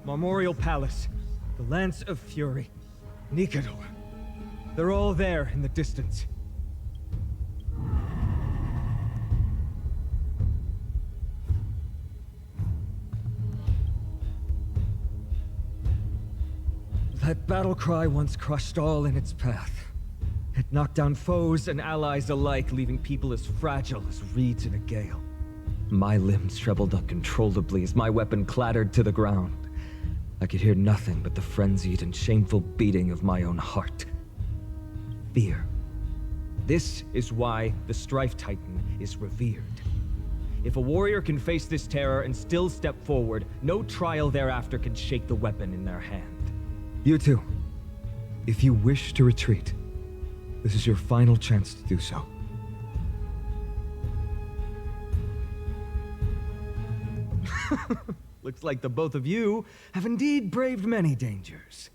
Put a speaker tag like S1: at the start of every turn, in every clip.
S1: Memorial Palace, the Lance of Fury, Nikador. They're all there in the distance. That battle cry once crushed all in its path. It knocked down foes and allies alike, leaving people as fragile as reeds in a gale. My limbs trembled uncontrollably as my weapon clattered to the ground. I could hear nothing but the frenzied and shameful beating of my own heart. Fear. This is why the Strife Titan is revered. If a warrior can face this terror and still step forward, no trial thereafter can shake the weapon in their hand. You two, if you wish to retreat, this is your final chance to do so. Looks like the both of you have indeed braved many dangers.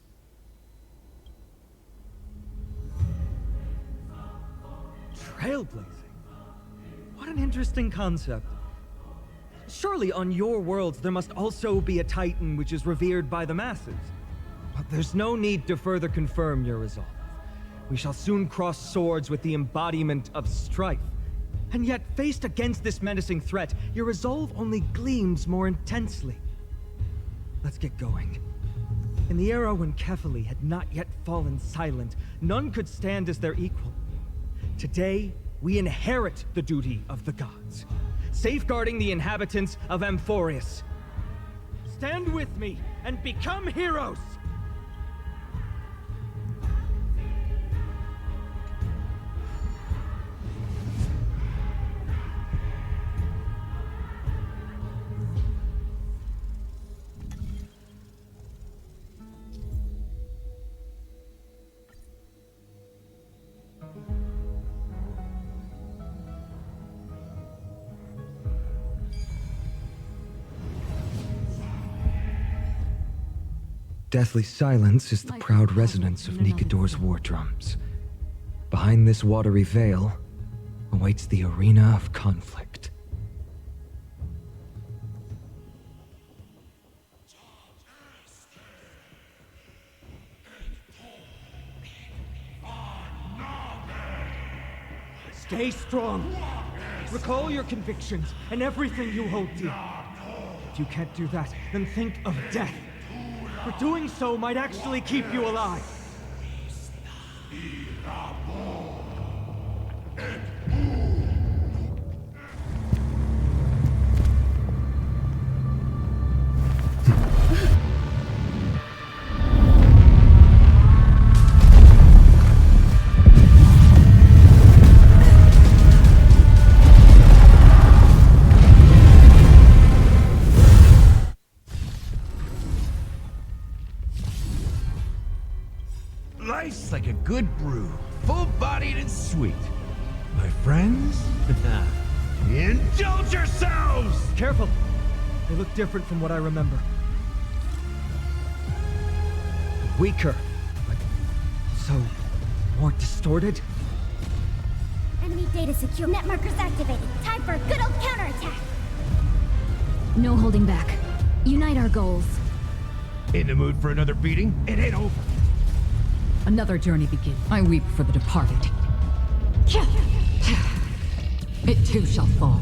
S1: Trailblazing? What an interesting concept. Surely on your worlds there must also be a Titan which is revered by the masses. But there's no need to further confirm your resolve. We shall soon cross swords with the embodiment of strife. And yet, faced against this menacing threat, your resolve only gleams more intensely. Let's get going. In the era when Kefali had not yet fallen silent, none could stand as their equal. Today, we inherit the duty of the gods, safeguarding the inhabitants of Amphorius. Stand with me and become heroes! Deathly silence is the proud resonance of Nikador's war drums. Behind this watery veil awaits the arena of conflict. Stay strong. Recall your convictions and everything you hold dear. If you can't do that, then think of death. For doing so might actually keep you alive.
S2: Life's like a good brew, full-bodied and sweet. My friends, indulge yourselves!
S1: Careful! They look different from what I remember. Weaker, but so more distorted.
S3: Enemy data secure. Net markers activated. Time for a good old counterattack.
S4: No holding back. Unite our goals.
S2: In the mood for another beating? It ain't over.
S5: Another journey begins. I weep for the departed. It too shall fall.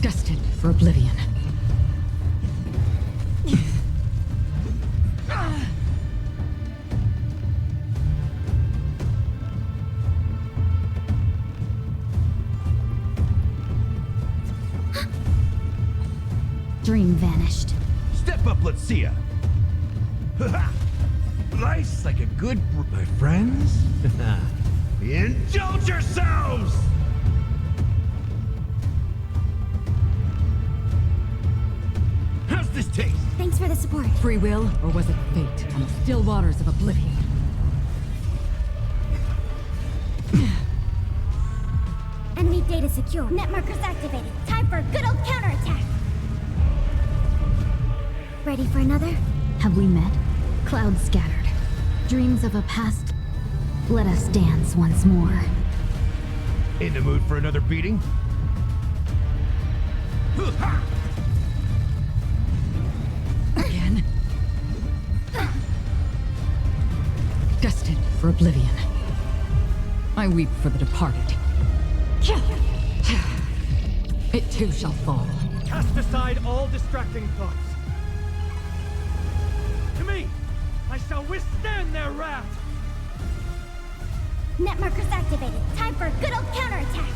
S5: Destined for oblivion.
S4: Dream vanished.
S2: Step up, let's see ya. Life's like a good brew, my friends. Indulge yourselves! How's this taste?
S3: Thanks for the support.
S5: Free will, or was it fate on the still waters of oblivion?
S3: Enemy data secure. Net markers activated. Time for a good old counterattack. Ready for another?
S4: Have we met? Clouds scattered. Dreams of a past. Let us dance once more.
S2: In the mood for another beating?
S5: Again. Destined for oblivion. I weep for the departed. It too shall fall.
S1: Cast aside all distracting thoughts. To me, I shall withstand their wrath.
S3: Net markers activated. Time for a good old counterattack.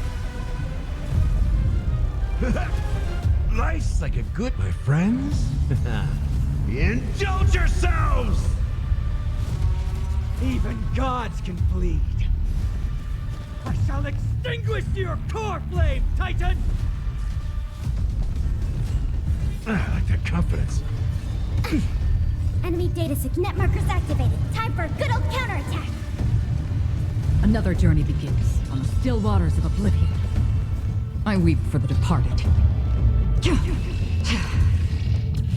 S2: Life's like a good, my friends. Indulge yourselves!
S1: Even gods can bleed. I shall extinguish your core flame, Titan!
S2: I like that confidence.
S3: Enemy data net markers activated. Time for a good old counterattack.
S5: Another journey begins on the still waters of oblivion. I weep for the departed.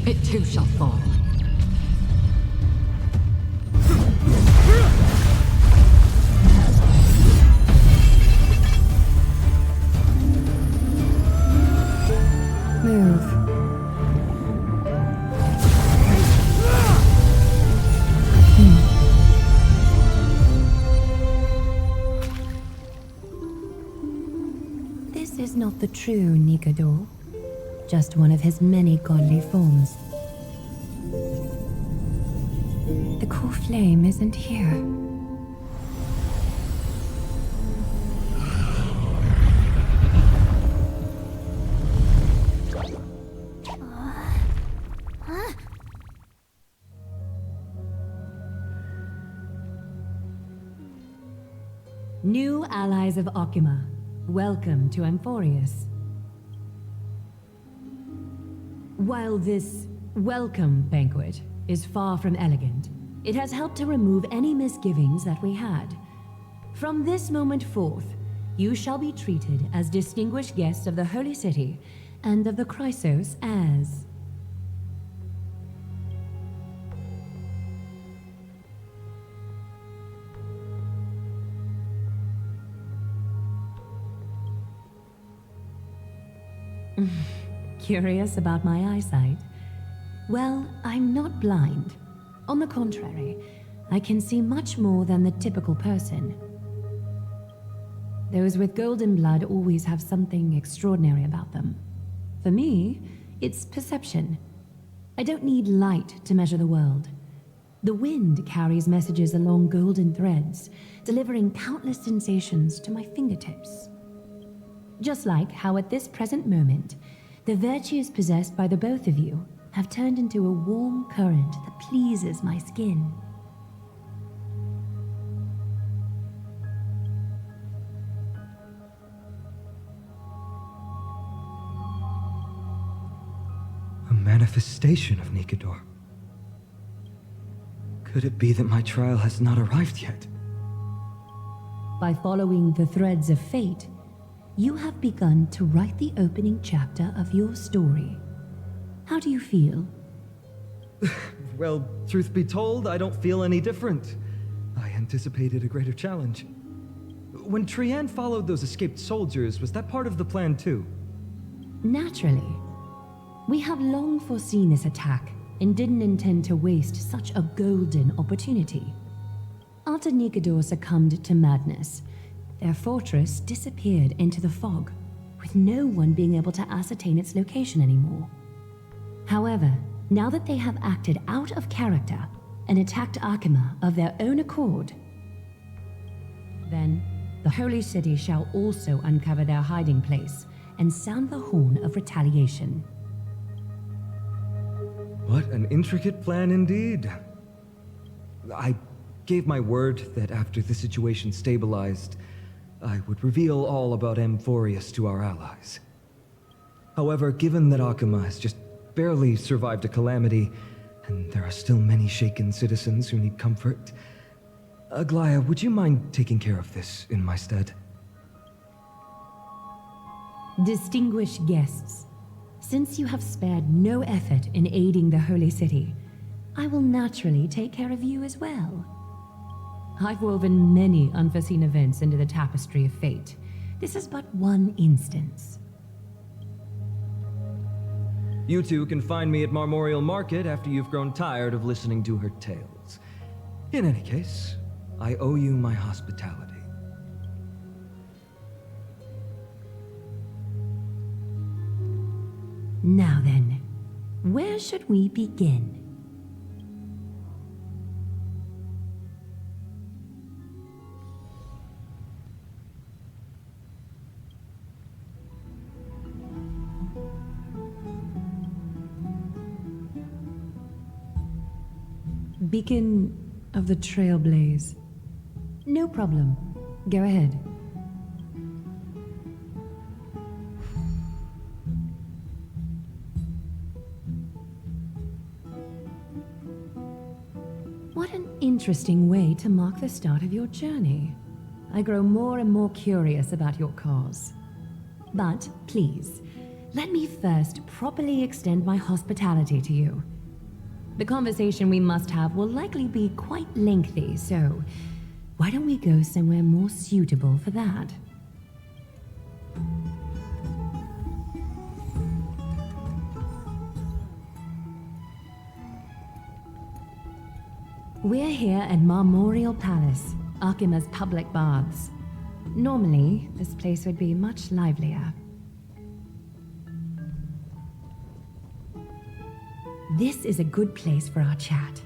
S5: It too shall fall.
S4: Move. This is not the true Nikador, just one of his many godly forms. The core flame isn't here. New allies of Okima, welcome to Amphorius. While this welcome banquet is far from elegant, it has helped to remove any misgivings that we had. From this moment forth, you shall be treated as distinguished guests of the Holy City and of the Chrysos as... Curious about my eyesight? Well, I'm not blind. On the contrary, I can see much more than the typical person. Those with golden blood always have something extraordinary about them. For me, it's perception. I don't need light to measure the world. The wind carries messages along golden threads, delivering countless sensations to my fingertips. Just like how at this present moment, the virtues possessed by the both of you have turned into a warm current that pleases my skin.
S1: A manifestation of Nikador. Could it be that my trial has not arrived yet?
S4: By following the threads of fate, you have begun to write the opening chapter of your story. How do you feel?
S1: Well, truth be told, I don't feel any different. I anticipated a greater challenge. When Trian followed those escaped soldiers, was that part of the plan too?
S4: Naturally. We have long foreseen this attack and didn't intend to waste such a golden opportunity. After Nikador succumbed to madness, their fortress disappeared into the fog, with no one being able to ascertain its location anymore. However, now that they have acted out of character and attacked Akima of their own accord, then the Holy City shall also uncover their hiding place and sound the horn of retaliation.
S1: What an intricate plan indeed. I gave my word that after the situation stabilized, I would reveal all about Amphorius to our allies. However, given that Akima has just barely survived a calamity, and there are still many shaken citizens who need comfort, Aglaya, would you mind taking care of this in my stead?
S4: Distinguished guests, since you have spared no effort in aiding the Holy City, I will naturally take care of you as well. I've woven many unforeseen events into the tapestry of fate. This is but one instance.
S1: You two can find me at Marmorial Market after you've grown tired of listening to her tales. In any case, I owe you my hospitality.
S4: Now then, where should we begin? Beacon of the Trailblaze. No problem. Go ahead. What an interesting way to mark the start of your journey. I grow more and more curious about your cause. But please, let me first properly extend my hospitality to you. The conversation we must have will likely be quite lengthy, so why don't we go somewhere more suitable for that? We're here at Marmorial Palace, Arkima's public baths. Normally, this place would be much livelier. This is a good place for our chat.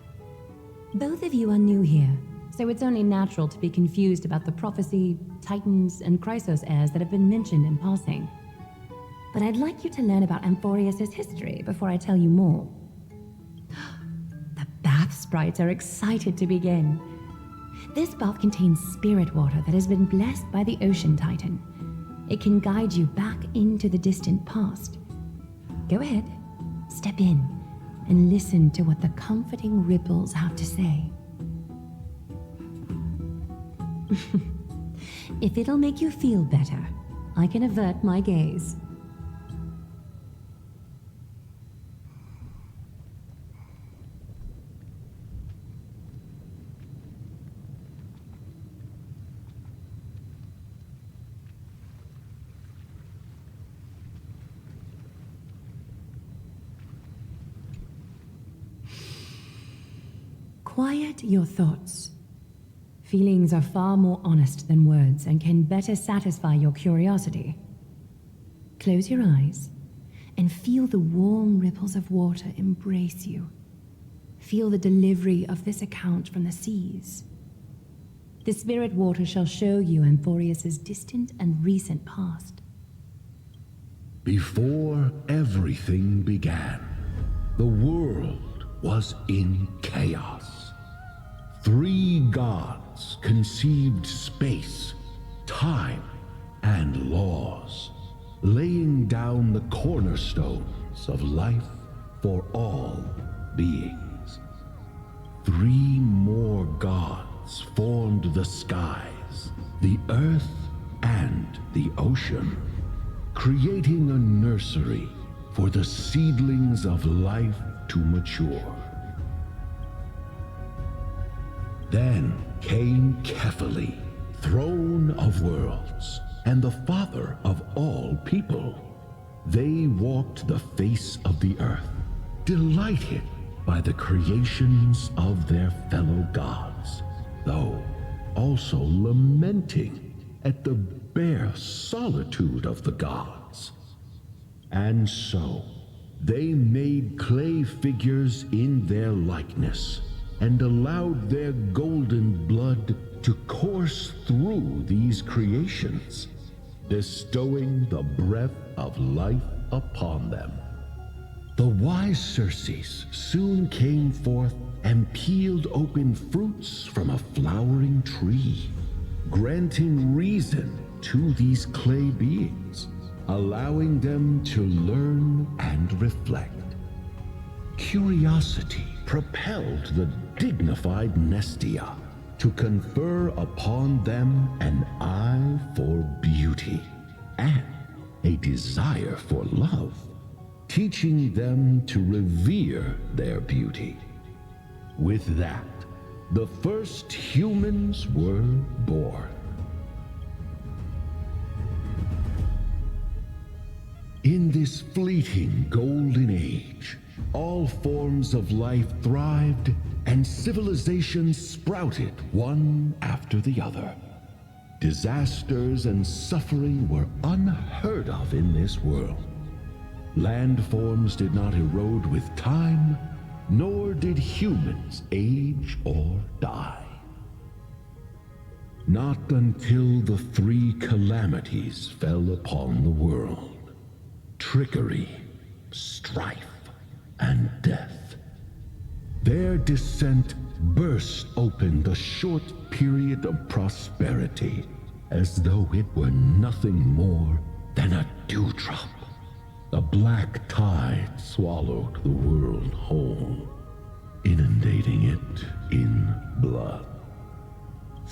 S4: Both of you are new here, so it's only natural to be confused about the prophecy, titans, and Chrysos heirs that have been mentioned in passing. But I'd like you to learn about Amphorius' history before I tell you more. The bath sprites are excited to begin. This bath contains spirit water that has been blessed by the ocean titan. It can guide you back into the distant past. Go ahead, step in, and listen to what the comforting ripples have to say. If it'll make you feel better, I can avert my gaze. Quiet your thoughts. Feelings are far more honest than words and can better satisfy your curiosity. Close your eyes and feel the warm ripples of water embrace you. Feel the delivery of this account from the seas. The spirit water shall show you Amphorius' distant and recent past.
S6: Before everything began, the world was in chaos. 3 gods conceived space, time, and laws, laying down the cornerstones of life for all beings. 3 more gods formed the skies, the earth, and the ocean, creating a nursery for the seedlings of life to mature. Then came Kephili, throne of worlds, and the father of all people. They walked the face of the earth, delighted by the creations of their fellow gods, though also lamenting at the bare solitude of the gods. And so, they made clay figures in their likeness, and allowed their golden blood to course through these creations, bestowing the breath of life upon them. The wise Circes soon came forth and peeled open fruits from a flowering tree, granting reason to these clay beings, allowing them to learn and reflect. Curiosity propelled the dignified Nestia to confer upon them an eye for beauty and a desire for love, teaching them to revere their beauty. With that, the first humans were born. In this fleeting golden age, all forms of life thrived and civilizations sprouted one after the other. Disasters and suffering were unheard of in this world. Landforms did not erode with time, nor did humans age or die. Not until the three calamities fell upon the world: trickery, strife, and death. Their descent burst open the short period of prosperity, as though it were nothing more than a dewdrop. A black tide swallowed the world whole, inundating it in blood.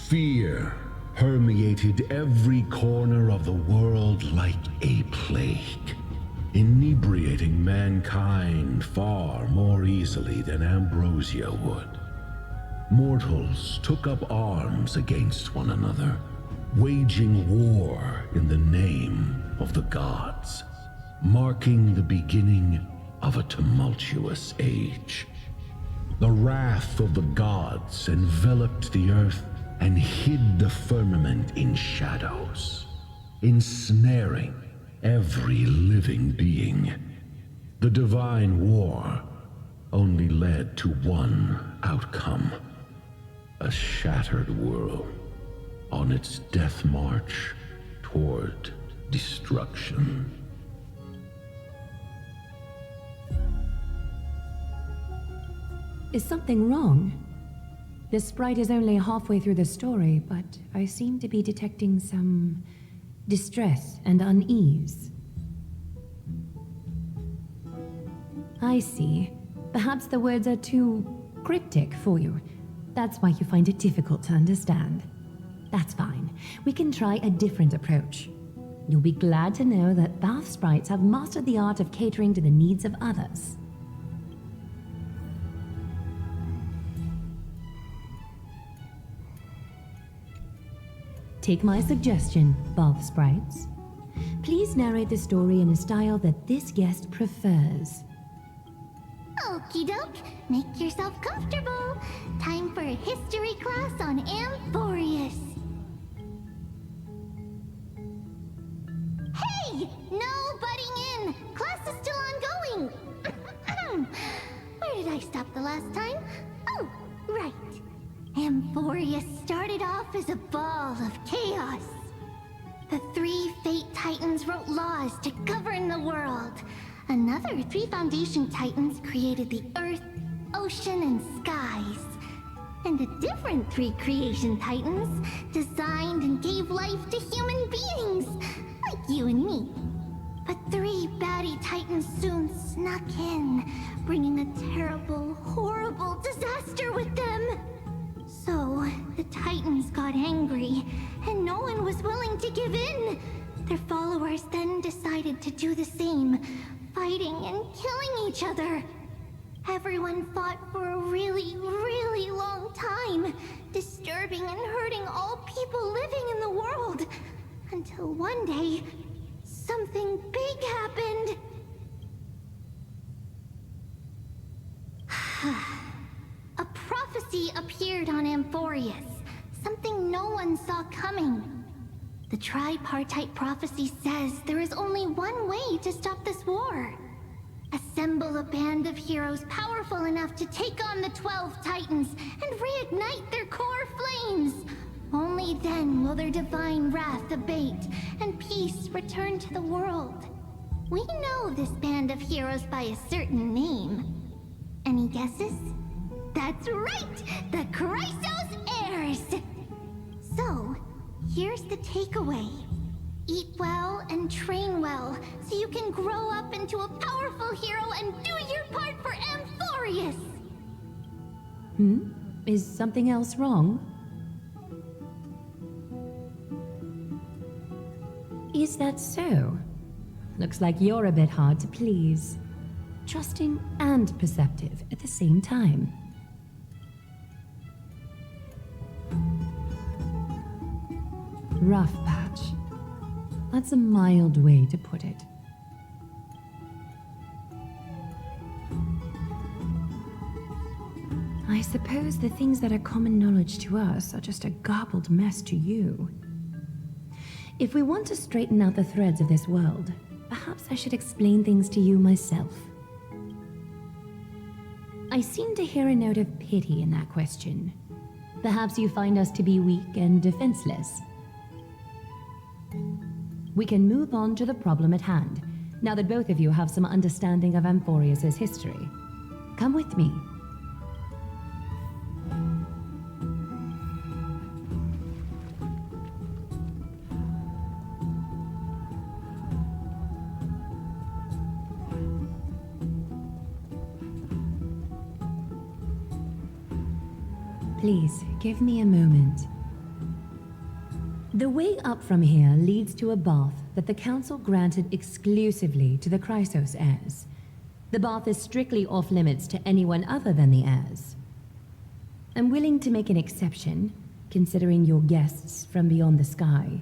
S6: Fear permeated every corner of the world like a plague, inebriating mankind far more easily than ambrosia would. Mortals took up arms against one another, waging war in the name of the gods, marking the beginning of a tumultuous age. The wrath of the gods enveloped the earth and hid the firmament in shadows, ensnaring every living being. The divine war only led to one outcome: a shattered world on its death march toward destruction.
S4: Is something wrong? The sprite is only halfway through the story, but I seem to be detecting some distress and unease. I see. Perhaps the words are too cryptic for you. That's why you find it difficult to understand. That's fine. We can try a different approach. You'll be glad to know that bath sprites have mastered the art of catering to the needs of others. Take my suggestion, bath sprites. Please narrate the story in a style that this guest prefers.
S3: Okie doke, make yourself comfortable. Time for a history class on Amphorius. Hey! No butting in! Class is still ongoing! Where did I stop the last time? Oh, right. Amphorius started off as a ball of chaos. The three Fate Titans wrote laws to govern the world. Another three Foundation Titans created the Earth, Ocean, and Skies. And a different three Creation Titans designed and gave life to human beings, like you and me. But three baddie Titans soon snuck in, bringing a terrible, horrible disaster with them. So, the Titans got angry, and no one was willing to give in. Their followers then decided to do the same, fighting and killing each other. Everyone fought for a really, really long time, disturbing and hurting all people living in the world. Until one day, something big happened. A prophecy appeared on Amphorius, something no one saw coming. The tripartite prophecy says there is only one way to stop this war. Assemble a band of heroes powerful enough to take on the 12 Titans and reignite their core flames. Only then will their divine wrath abate and peace return to the world. We know this band of heroes by a certain name. Any guesses? That's right! The Chrysos Heirs! So, here's the takeaway. Eat well and train well, so you can grow up into a powerful hero and do your part for Amphorius!
S4: Is something else wrong? Is that so? Looks like you're a bit hard to please. Trusting and perceptive at the same time. Rough patch. That's a mild way to put it. suppose the things that are common knowledge to us are just a garbled mess to you. If we want to straighten out the threads of this world, perhaps I should explain things to you myself. I seem to hear a note of pity in that question. Perhaps you find us to be weak and defenseless. We can move on to the problem at hand, now that both of you have some understanding of Amphorius's history. Come with me. Please, give me a moment. The way up from here leads to a bath that the Council granted exclusively to the Chrysos heirs. The bath is strictly off-limits to anyone other than the heirs. I'm willing to make an exception, considering you're guests from beyond the sky.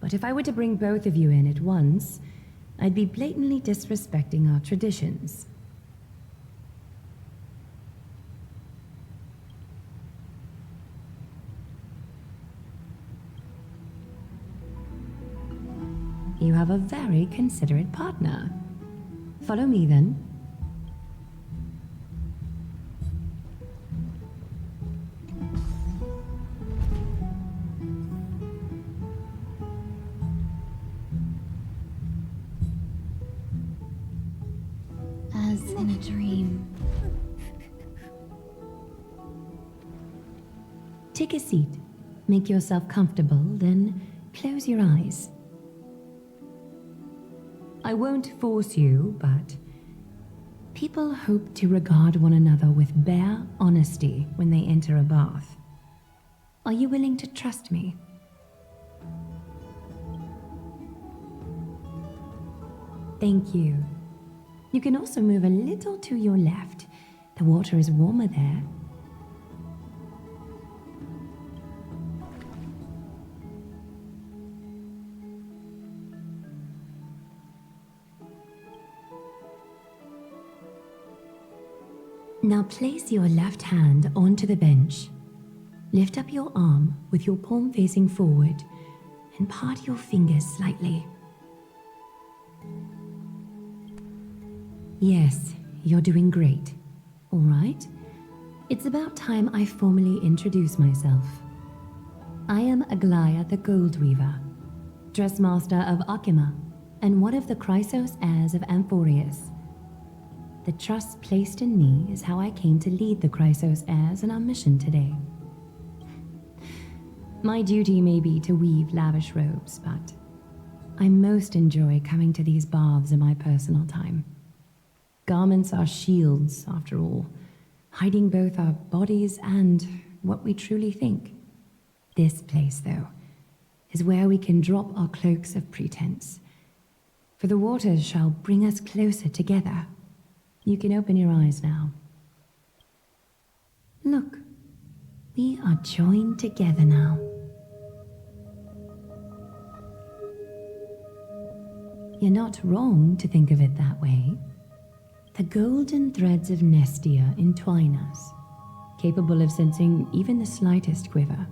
S4: But if I were to bring both of you in at once, I'd be blatantly disrespecting our traditions. You have a very considerate partner. Follow me, then.
S3: As in a dream.
S4: Take a seat. Make yourself comfortable, then close your eyes. I won't force you, but people hope to regard one another with bare honesty when they enter a bath. Are you willing to trust me? Thank you. You can also move a little to your left. The water is warmer there. Now place your left hand onto the bench. Lift up your arm with your palm facing forward and part your fingers slightly. Yes, you're doing great. All right? It's about time I formally introduce myself. I am Aglaya the Gold Weaver, Dressmaster of Akima, and one of the Chrysos heirs of Amphorius. The trust placed in me is how I came to lead the Chrysos heirs in our mission today. My duty may be to weave lavish robes, but I most enjoy coming to these baths in my personal time. Garments are shields, after all, hiding both our bodies and what we truly think. This place, though, is where we can drop our cloaks of pretense, for the waters shall bring us closer together. You can open your eyes now. Look, we are joined together now. You're not wrong to think of it that way. The golden threads of Nestia entwine us, capable of sensing even the slightest quiver.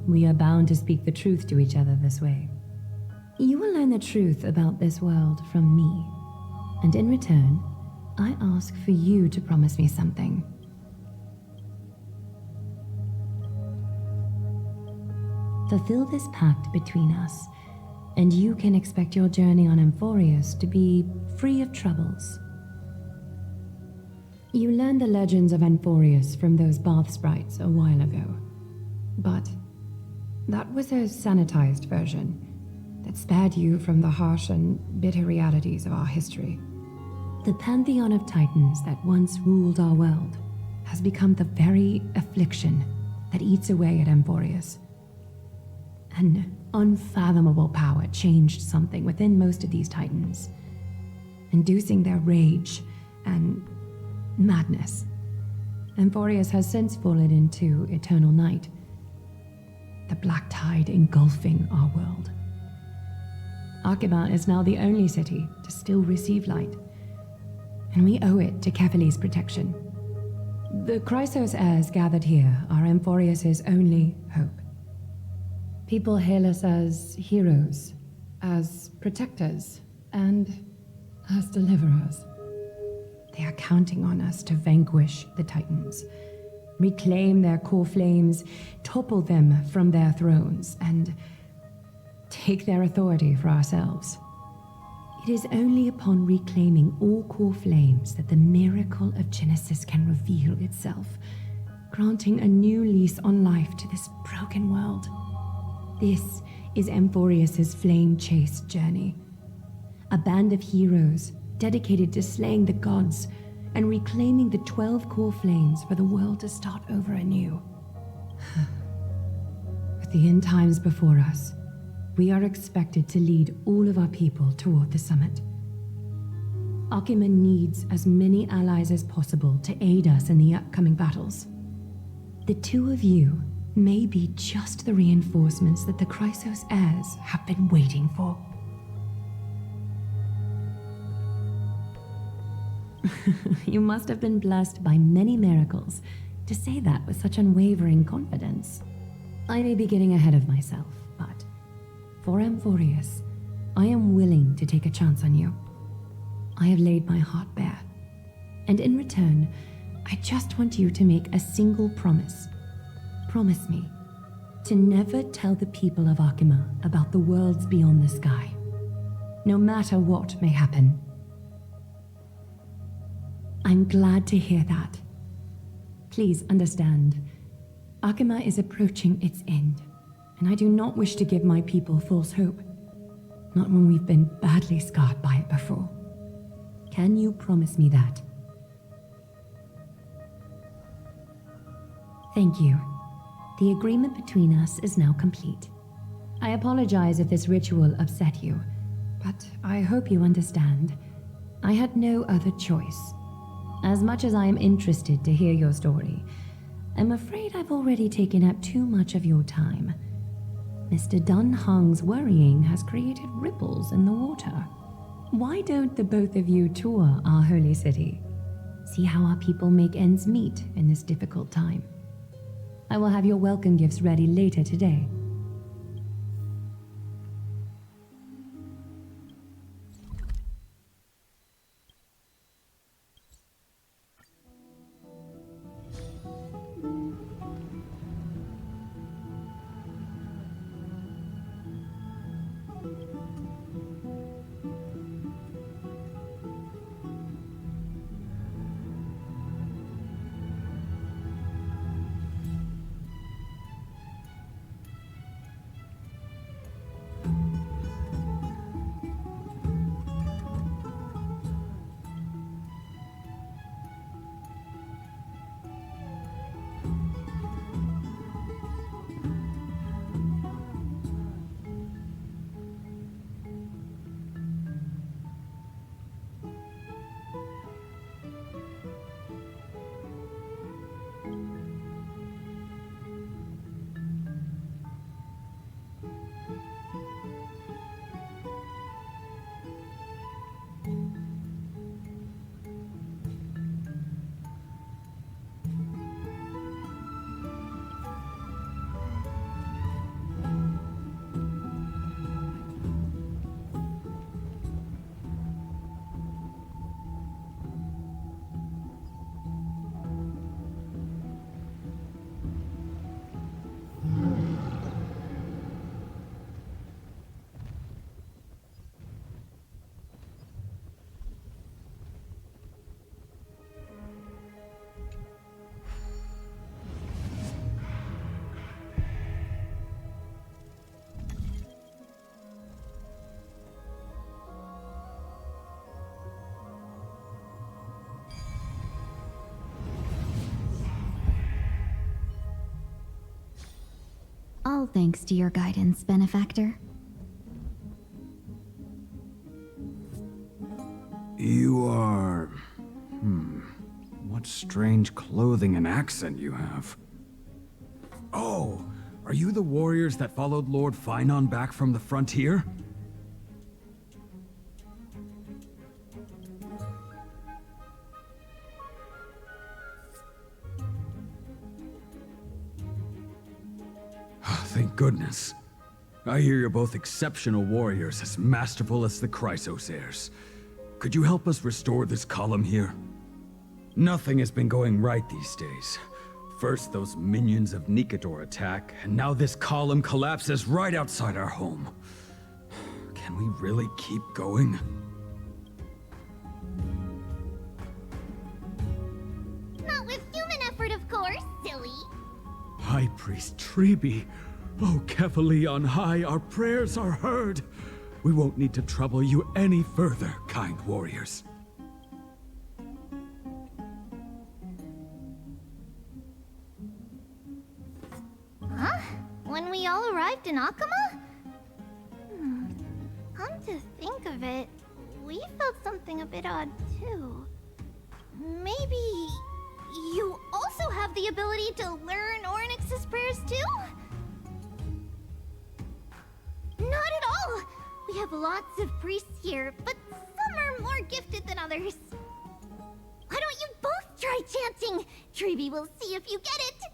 S4: We are bound to speak the truth to each other this way. You will learn the truth about this world from me. And in return, I ask for you to promise me something. Fulfill this pact between us, and you can expect your journey on Amphorius to be free of troubles. You learned the legends of Amphorius from those bath sprites a while ago, but that was a sanitized version that spared you from the harsh and bitter realities of our history. The pantheon of titans that once ruled our world has become the very affliction that eats away at Amphorius. An unfathomable power changed something within most of these titans, inducing their rage and madness. Amphorius has since fallen into eternal night, the black tide engulfing our world. Akima is now the only city to still receive light, and we owe it to Kefali's protection. The Chrysos heirs gathered here are Amphorius's only hope. People hail us as heroes, as protectors, and as deliverers. They are counting on us to vanquish the Titans, reclaim their core flames, topple them from their thrones, and take their authority for ourselves. It is only upon reclaiming all core flames that the miracle of Genesis can reveal itself, granting a new lease on life to this broken world. This is Amphorius's flame-chased journey. A band of heroes dedicated to slaying the gods and reclaiming the 12 core flames for the world to start over anew. With the end times before us, we are expected to lead all of our people toward the summit. Akima needs as many allies as possible to aid us in the upcoming battles. The two of you may be just the reinforcements that the Chrysos heirs have been waiting for. You must have been blessed by many miracles to say that with such unwavering confidence. I may be getting ahead of myself, but for Amphorius, I am willing to take a chance on you. I have laid my heart bare, and in return, I just want you to make a single promise. Promise me to never tell the people of Akima about the worlds beyond the sky, no matter what may happen. I'm glad to hear that. Please understand, Akima is approaching its end, and I do not wish to give my people false hope. Not when we've been badly scarred by it before. Can you promise me that? Thank you. The agreement between us is now complete. I apologize if this ritual upset you, but I hope you understand. I had no other choice. As much as I am interested to hear your story, I'm afraid I've already taken up too much of your time. Mr. Dunhung's worrying has created ripples in the water. Why don't the both of you tour our holy city? See how our people make ends meet in this difficult time. I will have your welcome gifts ready later today.
S3: All thanks to your guidance, benefactor.
S7: You are... What strange clothing and accent you have. Oh, are you the warriors that followed Lord Finon back from the frontier? goodness. I hear you're both exceptional warriors, as masterful as the Chrysos heirs. Could you help us restore this column here? Nothing has been going right these days. First those minions of Nicator attack, and now this column collapses right outside our home. Can we really keep going?
S3: Not with human effort, of course, silly.
S7: High Priest Treeby, oh Kefali on high, our prayers are heard. We won't need to trouble you any further, kind warriors.
S3: Huh? When we all arrived in Akama? Come to think of it, we felt something a bit odd too. Maybe you also have the ability to learn Ornyx's prayers too? Not at all! We have lots of priests here, but some are more gifted than others. Why don't you both try chanting? Treeby will see if you get it.